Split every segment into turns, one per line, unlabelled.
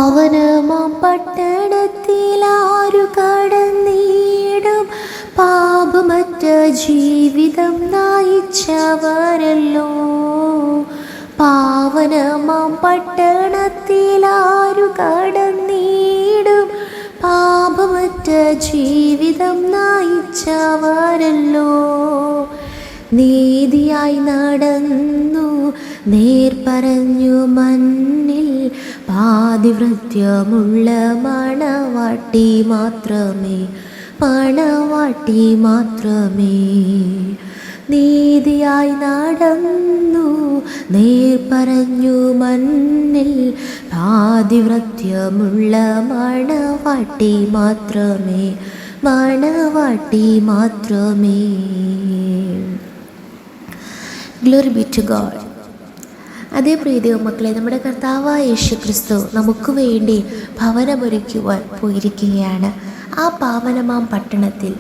പാവനമാം പട്ടണത്തിലാരു കടന്നിടും പാപമറ്റ ജീവിതം നയിച്ചവരല്ലോ. പാവനമാം പട്ടണത്തിലാരു കടന്നിടും പാപമറ്റ ജീവിതം നയിച്ചവരല്ലോ. നീതിയായി നടന്നു നേർ പറഞ്ഞു മണ്ണിൽ പാതിവൃത്യമുള്ള മണവാട്ടി മാത്രമേ. നീതിയായി നടന്നു നേർ പറഞ്ഞു മണ്ണിൽ പാതിവൃത്യമുള്ള മണവാട്ടി മാത്രമേ. Glory be to God. അതേ പ്രിയ ദൈവമക്കളെ, നമ്മുടെ കർത്താവായ യേശുക്രിസ്തു നമുക്ക് വേണ്ടി ഭവനമൊരുക്കുവാൻ പോയിരിക്കുകയാണ്. ആ പാവനമാം പട്ടണത്തിൽ,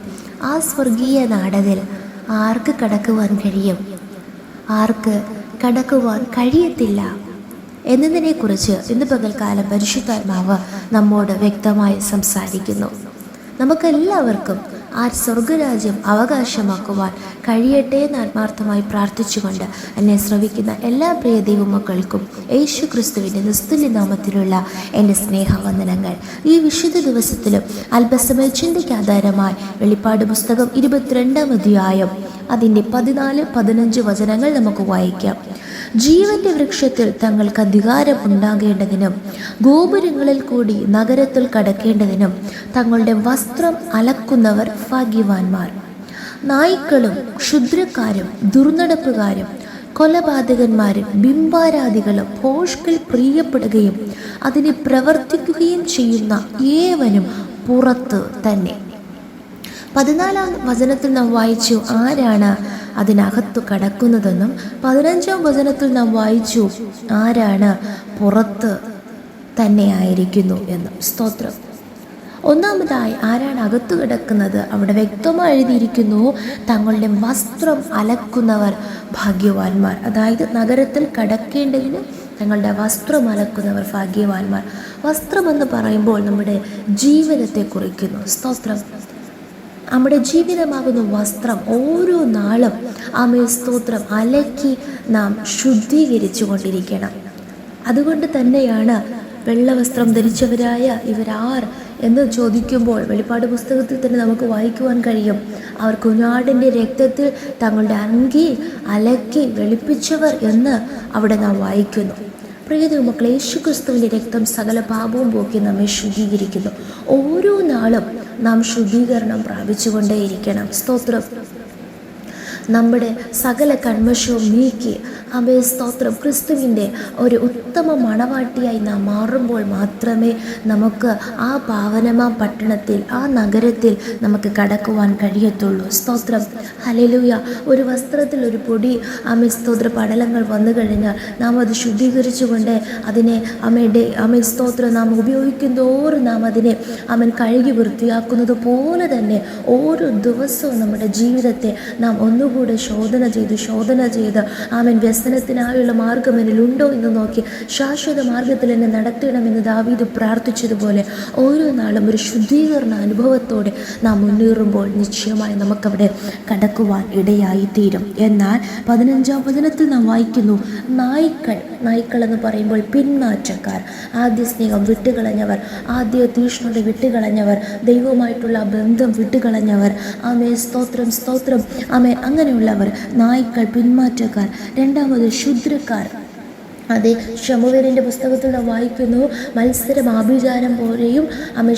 ആ സ്വർഗീയ നാടകത്തിൽ ആർക്ക് കടക്കുവാൻ കഴിയും, ആർക്ക് കടക്കുവാൻ കഴിയത്തില്ല എന്നതിനെക്കുറിച്ച് ഇന്ന് പകൽക്കാലം പരിശുദ്ധാത്മാവ് നമ്മോട് വ്യക്തമായി സംസാരിക്കുന്നു. നമുക്കെല്ലാവർക്കും ആ സ്വർഗരാജ്യം അവകാശമാക്കുവാൻ കഴിയട്ടെ എന്ന് ആത്മാർത്ഥമായി പ്രാർത്ഥിച്ചുകൊണ്ട് എന്നെ ശ്രവിക്കുന്ന എല്ലാ പ്രിയ ദൈവമക്കൾക്കും യേശു ക്രിസ്തുവിൻ്റെ നിസ്തുല്യ നാമത്തിലുള്ള എൻ്റെ സ്നേഹവന്ദനങ്ങൾ. ഈ വിശുദ്ധ ദിവസത്തിലും അല്പസമയ ചിന്തയ്ക്കാധാരമായി വെളിപ്പാട് പുസ്തകം 22-ാം അധ്യായം അതിൻ്റെ 14-15 വചനങ്ങൾ നമുക്ക് വായിക്കാം. ജീവന്റെ വൃക്ഷത്തിൽ തങ്ങൾക്ക് അധികാരം ഉണ്ടാകേണ്ടതിനും ഗോപുരങ്ങളിൽ കൂടി നഗരത്തിൽ കടക്കേണ്ടതിനും തങ്ങളുടെ വസ്ത്രം അലക്കുന്നവർ ഭാഗ്യവാന്മാർ. നായ്ക്കളും ക്ഷുദ്രക്കാരും ദുർനടപ്പുകാരും കൊലപാതകന്മാരും ബിംബാരാധികളും ഭോഷ്കിൽ പ്രിയപ്പെടുകയും അതിനെ പ്രവർത്തിക്കുകയും ചെയ്യുന്ന ഏവനും പുറത്ത് തന്നെ. 14-ാം വചനത്തിൽ നാം വായിച്ചു ആരാണ് അതിനകത്തു കടക്കുന്നതെന്നും 15-ാം വചനത്തിൽ നാം വായിച്ചു ആരാണ് പുറത്ത് തന്നെ ആയിരിക്കുന്നു എന്നും. സ്തോത്രം. ഒന്നാമതായി ആരാണ് അകത്തു കിടക്കുന്നത്, അവിടെ വ്യക്തമായി എഴുതിയിരിക്കുന്നു, തങ്ങളുടെ വസ്ത്രം അലക്കുന്നവർ ഭാഗ്യവാന്മാർ. അതായത് നഗരത്തിൽ കടക്കേണ്ടതിന് തങ്ങളുടെ വസ്ത്രം അലക്കുന്നവർ ഭാഗ്യവാന്മാർ. വസ്ത്രമെന്ന് പറയുമ്പോൾ നമ്മുടെ ജീവിതത്തെ കുറിക്കുന്നു. സ്തോത്രം. നമ്മുടെ ജീവിതമാകുന്ന വസ്ത്രം ഓരോ നാളും സ്തോത്രം അലക്കി നാം ശുദ്ധീകരിച്ചു കൊണ്ടിരിക്കണം. അതുകൊണ്ട് തന്നെയാണ് വെള്ളവസ്ത്രം ധരിച്ചവരായ ഇവരാർ എന്ന് ചോദിക്കുമ്പോൾ വെളിപ്പാട് പുസ്തകത്തിൽ തന്നെ നമുക്ക് വായിക്കുവാൻ കഴിയും. അവർ കുഞ്ഞാടിൻ്റെ രക്തത്തിൽ തങ്ങളുടെ അങ്കി അലക്കി വെളുപ്പിച്ചവർ എന്ന് അവിടെ നാം വായിക്കുന്നു. പ്രിയ മക്കളെ, യേശുക്രിസ്തുവിൻ്റെ രക്തം സകല പാപവും പോക്കി നമ്മെ ശുദ്ധീകരിക്കുന്നു. ഓരോ നാളും നാം ശുദ്ധീകരണം പ്രാപിച്ചുകൊണ്ടേയിരിക്കണം. സ്തോത്രം. നമ്മുടെ സകല കന്മഷവും നീക്കി സ്തോത്രം ക്രിസ്തുവിൻ്റെ ഒരു ഉത്തമ മണവാട്ടിയായി നാം മാറുമ്പോൾ മാത്രമേ നമുക്ക് ആ പാവനമാം പട്ടണത്തിൽ, ആ നഗരത്തിൽ നമുക്ക് കടക്കുവാൻ കഴിയത്തുള്ളൂ. സ്തോത്രം. ഹല്ലേലൂയ. ഒരു വസ്ത്രത്തിൽ ഒരു പൊടി സ്തോത്ര പടലങ്ങൾ വന്നു കഴിഞ്ഞാൽ നാം അത് ശുദ്ധീകരിച്ചുകൊണ്ട് അതിനെ സ്തോത്രം നാം ഉപയോഗിക്കുന്തോറും നാം അതിനെ കഴുകി വൃത്തിയാക്കുന്നത് പോലെ തന്നെ ഓരോ ദിവസവും നമ്മുടെ ജീവിതത്തെ നാം ഒന്നുകൂടെ ശോധന ചെയ്ത് വ്യസനത്തിനായുള്ള മാർഗം എന്നിലുണ്ടോ എന്ന് നോക്കി ശാശ്വത മാർഗത്തിൽ എന്നെ നടത്തണമെന്ന് ദാവീദ് പ്രാർത്ഥിച്ചതുപോലെ ഓരോ നാളും ഒരു ശുദ്ധീകരണ അനുഭവത്തോടെ നാം മുന്നേറുമ്പോൾ നിശ്ചയമായി നമുക്കവിടെ കടക്കുവാൻ ഇടയായിത്തീരും. എന്നാൽ 15-ാം വചനത്തിൽ നാം വായിക്കുന്നു, നായ്ക്കൾ എന്ന് പറയുമ്പോൾ പിന്മാറ്റക്കാർ, ആദ്യ സ്നേഹം വിട്ടുകളഞ്ഞവർ, ആദ്യ തീഷ്ണത വിട്ടുകളഞ്ഞവർ, ദൈവവുമായിട്ടുള്ള ബന്ധം വിട്ടുകളഞ്ഞവർ. സ്തോത്രം. അങ്ങനെയുള്ളവർ നായ്ക്കൾ, പിന്മാറ്റക്കാർ. രണ്ടാമത് ക്ഷുദ്രക്കാർ. അതെ, ശമൂവേലിൻ്റെ പുസ്തകത്തിൽ നാം വായിക്കുന്നു, മത്സരം ആഭിചാരം പോലെയും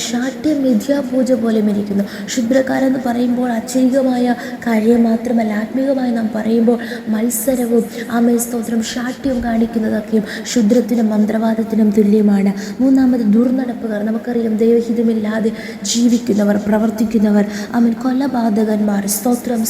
ശാഠ്യം മിഥ്യാപൂജ പോലെയും ഇരിക്കുന്നു. ക്ഷുദ്രക്കാരെന്ന് പറയുമ്പോൾ അച്ചൈകമായ കാര്യം മാത്രമല്ല, ആത്മീകമായി നാം പറയുമ്പോൾ മത്സരവും സ്തോത്രം ശാഠ്യവും കാണിക്കുന്നതൊക്കെയും ക്ഷുദ്രത്തിനും മന്ത്രവാദത്തിനും തുല്യമാണ്. മൂന്നാമത് ദുർനടപ്പുകാർ. നമുക്കറിയാം, ദൈവഹിതമില്ലാതെ ജീവിക്കുന്നവർ, പ്രവർത്തിക്കുന്നവർ, കൊലപാതകന്മാർ. സ്തോത്രം.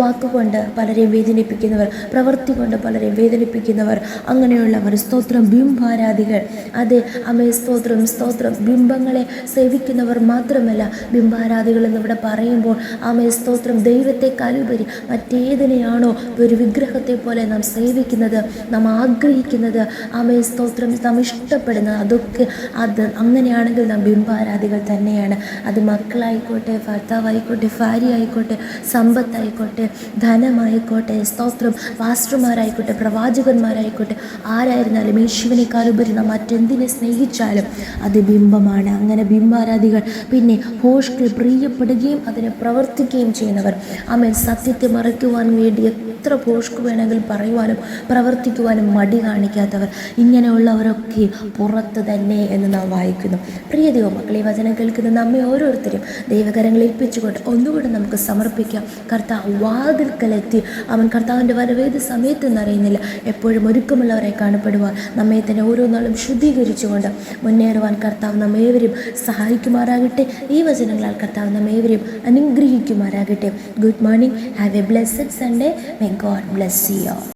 വാക്കുകൊണ്ട് പലരെയും വേദനിപ്പിക്കുന്നവർ, പ്രവൃത്തി കൊണ്ട് പലരെയും വേദനിപ്പിക്കുന്നവർ. അങ്ങനെ അങ്ങനെയുള്ളവർ സ്തോത്രം ബിംബാരാധികൾ, അതെ അമേ സ്തോത്രം സ്തോത്രം, ബിംബങ്ങളെ സേവിക്കുന്നവർ മാത്രമല്ല ബിംബാരാധികൾ എന്നിവിടെ പറയുമ്പോൾ അമേ സ്തോത്രം ദൈവത്തെക്കാളുപരി മറ്റേതിനെയാണോ ഒരു വിഗ്രഹത്തെ പോലെ നാം സേവിക്കുന്നത്, നാം ആഗ്രഹിക്കുന്നത്, അമേ സ്തോത്രം നാം ഇഷ്ടപ്പെടുന്നത്, അതൊക്കെ അത് അങ്ങനെയാണെങ്കിൽ നാം ബിംബാരാധികൾ തന്നെയാണ്. അത് മക്കളായിക്കോട്ടെ, ഭർത്താവായിക്കോട്ടെ, ഭാര്യ ആയിക്കോട്ടെ, സമ്പത്തായിക്കോട്ടെ, ധനമായിക്കോട്ടെ, സ്തോത്രം പാസ്റ്റർമാരായിക്കോട്ടെ, പ്രവാചകന്മാരായിക്കോട്ടെ, ആരായിരുന്നാലും യേശുവിനേക്കാളുപരി നാം മറ്റെന്തിനെ സ്നേഹിച്ചാലും അത് ബിംബമാണ്. അങ്ങനെ ബിംബാരാധികൾ, പിന്നെ ഭോഷ്കിൽ പ്രിയപ്പെടുകയും അതിനെ പ്രവർത്തിക്കുകയും ചെയ്യുന്നവർ, ആമേൻ, സത്യത്തെ മറയ്ക്കുവാൻ വേണ്ടി എത്ര ഭോഷ്ക് വേണമെങ്കിൽ പറയുവാനും പ്രവർത്തിക്കുവാനും മടി കാണിക്കാത്തവർ, ഇങ്ങനെയുള്ളവരൊക്കെ പുറത്ത് തന്നെ എന്ന് നാം വായിക്കുന്നു. പ്രിയ ദൈവമക്കളെ, ഈ വചനം കേൾക്കുന്ന നമ്മെ ഓരോരുത്തരും ദൈവകരങ്ങളിൽ ഏൽപ്പിച്ചുകൊണ്ട് ഒന്നുകൂടെ നമുക്ക് സമർപ്പിക്കാം. കർത്താവ് വാതിൽക്കലെത്തി, അവൻ കർത്താവിൻ്റെ വരവേത് സമയത്തെന്ന് അറിയുന്നില്ല, എപ്പോഴും ഒരുക്കമുള്ളവരായി കാണപ്പെടുവാൻ നമ്മെ തന്നെ ഓരോ നാളും ശുദ്ധീകരിച്ചുകൊണ്ട് മുന്നേറുവാൻ കർത്താവ് നമ്മേവരും സഹായിക്കുമാറാകട്ടെ. ഈ വചനങ്ങളാൽ കർത്താവ് നമ്മേവരും അനുഗ്രഹിക്കുമാറാകട്ടെ. Good morning, have A blessed Sunday. May God bless you.